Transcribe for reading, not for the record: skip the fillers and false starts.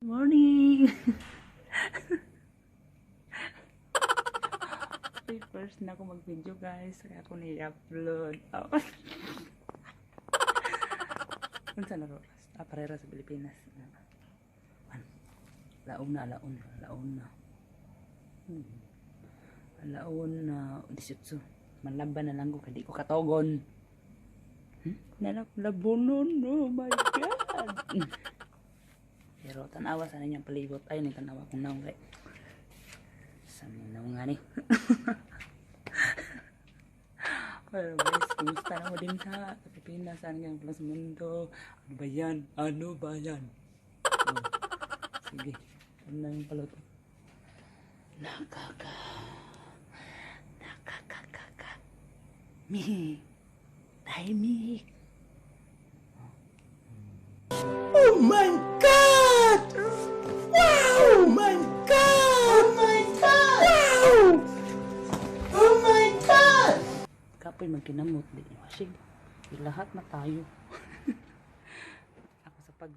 Morning! First na ako mag-video guys. Kaya ako na-upload. Unsa na oras? Parera sa Pilipinas. Launa. Alaon na 18. Manlaba na lang ko. Hindi ko katogon. Nalabunon. Oh my God! Pero tanawa sa ninyang palibot. Ay, tanawa kong naong kay. Sa naong nga ni. Pero guys, kumusta na mo din sa Pilipinas? Saan nga pala sa mundo? Ano ba yan? Oh, sige. Ano na yung palot? Tahimik. Oh my God! Wow! Oh my God! Oh my God! Wow! Oh my God! Kapoy magkinamot. Di, lahat na tayo. Ako sa pag